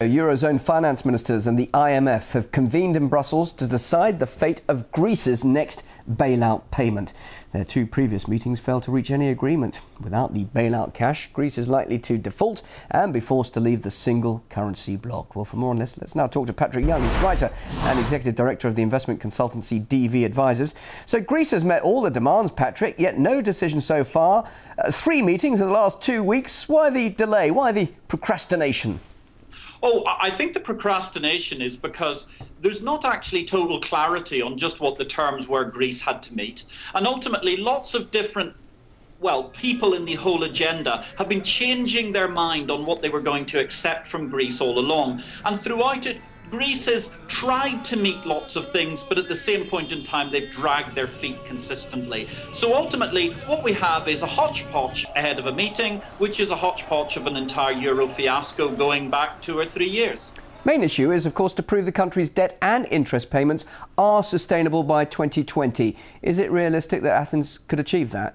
Eurozone finance ministers and the IMF have convened in Brussels to decide the fate of Greece's next bailout payment. Their two previous meetings failed to reach any agreement. Without the bailout cash, Greece is likely to default and be forced to leave the single currency bloc. Well, for more on this, let's now talk to Patrick Young. He's writer and executive director of the investment consultancy DV Advisors. So Greece has met all the demands, Patrick, yet no decision so far. 3 meetings in the last 2 weeks. Why the delay? Why the procrastination? Oh, I think the procrastination is because there's not actually total clarity on just what the terms were Greece had to meet. And ultimately, lots of different, people in the whole agenda have been changing their mind on what they were going to accept from Greece all along. And throughout it, Greece has tried to meet lots of things, but at the same point in time, they've dragged their feet consistently. So ultimately, what we have is a hodgepodge ahead of a meeting, which is a hodgepodge of an entire euro fiasco going back 2 or 3 years. Main issue is, of course, to prove the country's debt and interest payments are sustainable by 2020. Is it realistic that Athens could achieve that?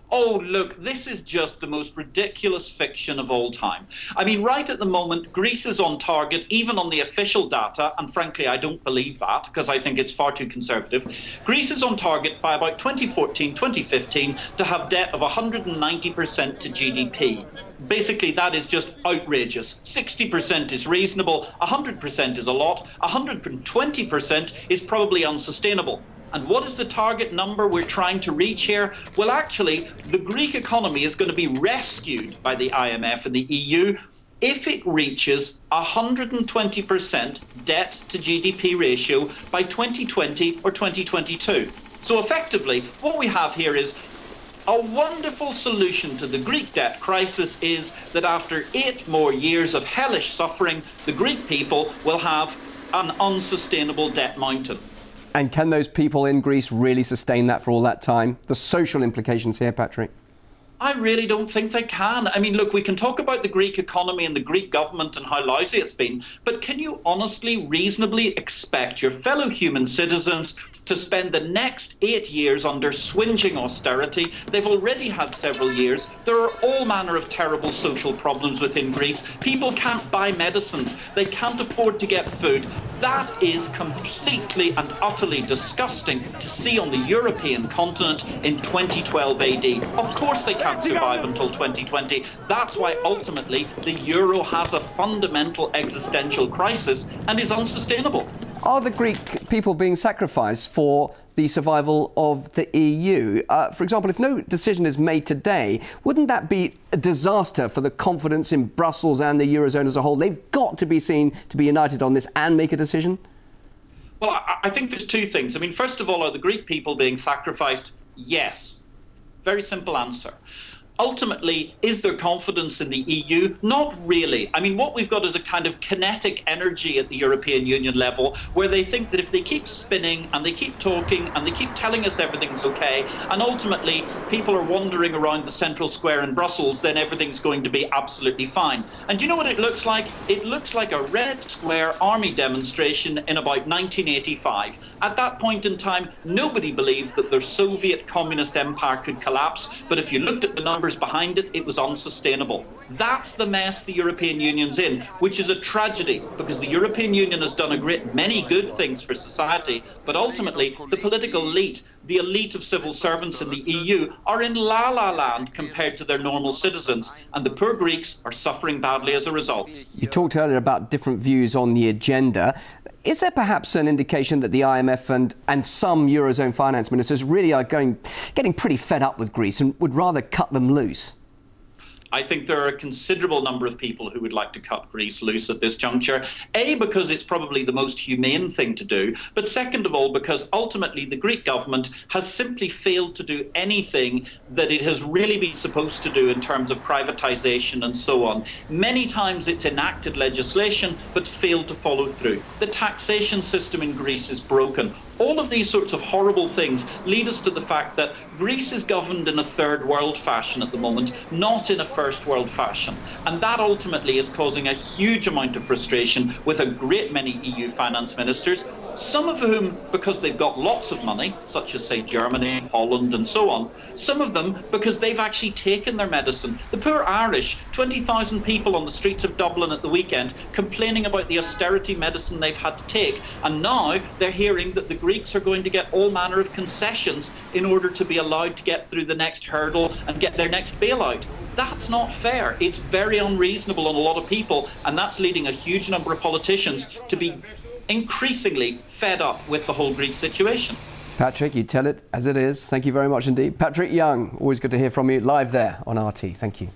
Oh, look, this is just the most ridiculous fiction of all time. I mean, right at the moment, Greece is on target, even on the official data, and frankly, I don't believe that, because I think it's far too conservative. Greece is on target by about 2014, 2015, to have debt of 190% to GDP. Basically, that is just outrageous. 60% is reasonable, 100% is a lot, 120% is probably unsustainable. And what is the target number we're trying to reach here? Well, actually, the Greek economy is going to be rescued by the IMF and the EU if it reaches 120% debt to GDP ratio by 2020 or 2022. So effectively, what we have here is a wonderful solution to the Greek debt crisis is that after 8 more years of hellish suffering, the Greek people will have an unsustainable debt mountain. And can those people in Greece really sustain that for all that time? The social implications here, Patrick. I really don't think they can. I mean, look, we can talk about the Greek economy and the Greek government and how lousy it's been, but can you honestly, reasonably expect your fellow human citizens to spend the next 8 years under swinging austerity? They've already had several years. There are all manner of terrible social problems within Greece. People can't buy medicines. They can't afford to get food. That is completely and utterly disgusting to see on the European continent in 2012 AD. Of course they can't survive until 2020. That's why ultimately the euro has a fundamental existential crisis and is unsustainable. Are the Greek people being sacrificed for the survival of the EU? For example, if no decision is made today, wouldn't that be a disaster for the confidence in Brussels and the eurozone as a whole? They've got to be seen to be united on this and make a decision. Well, I think there's two things. I mean, first of all, are the Greek people being sacrificed? Yes. Very simple answer. Ultimately, is there confidence in the EU? Not really. I mean, what we've got is a kind of kinetic energy at the European Union level where they think that if they keep spinning and they keep talking and they keep telling us everything's okay, and ultimately people are wandering around the central square in Brussels, then everything's going to be absolutely fine. And do you know what it looks like? It looks like a Red Square army demonstration in about 1985. At that point in time, nobody believed that their Soviet communist empire could collapse, but if you looked at the numbers behind it, it was unsustainable. That's the mess the European Union's in, which is a tragedy because the European Union has done a great many good things for society, but ultimately the political elite, the elite of civil servants in the EU, are in la-la land compared to their normal citizens, and the poor Greeks are suffering badly as a result. You talked earlier about different views on the agenda. Is there perhaps an indication that the IMF and some Eurozone finance ministers really are getting pretty fed up with Greece and would rather cut them loose? I think there are a considerable number of people who would like to cut Greece loose at this juncture. A, because it's probably the most humane thing to do, but second of all, because ultimately the Greek government has simply failed to do anything that it has really been supposed to do in terms of privatization and so on. Many times it's enacted legislation, but failed to follow through. The taxation system in Greece is broken. All of these sorts of horrible things lead us to the fact that Greece is governed in a third world fashion at the moment, not in a first world fashion. And that ultimately is causing a huge amount of frustration with a great many EU finance ministers. some of whom because they've got lots of money, such as, say, Germany, Holland, and so on. Some of them because they've actually taken their medicine. The poor Irish, 20,000 people on the streets of Dublin at the weekend complaining about the austerity medicine they've had to take. And now they're hearing that the Greeks are going to get all manner of concessions in order to be allowed to get through the next hurdle and get their next bailout. That's not fair. It's very unreasonable on a lot of people, and that's leading a huge number of politicians to be increasingly fed up with the whole Greek situation. Patrick, you tell it as it is. Thank you very much indeed. Patrick Young, always good to hear from you live there on RT. Thank you.